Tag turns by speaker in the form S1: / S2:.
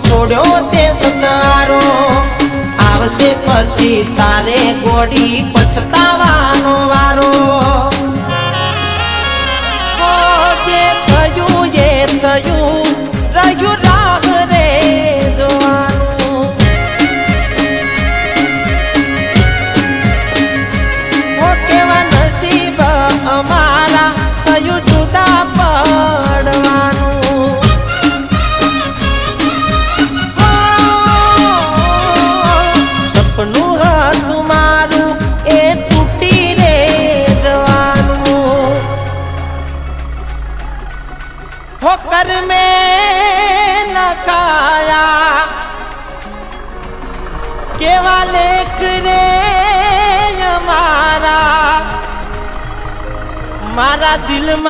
S1: છોડ્યો તે સતારો આવશે પછી તારે ગોડી પછતાવાનો વારો જે થયું એ થયું રહ્યું રાહ રે જોવાનું કેવા નસીબ અમારા થયું જુદા પડવાનું સપનું હતું મારું એ તૂટી રે જવાનું હોકર મેં લખાયા કેવા લેખ રે અમારા મારા દિલમાં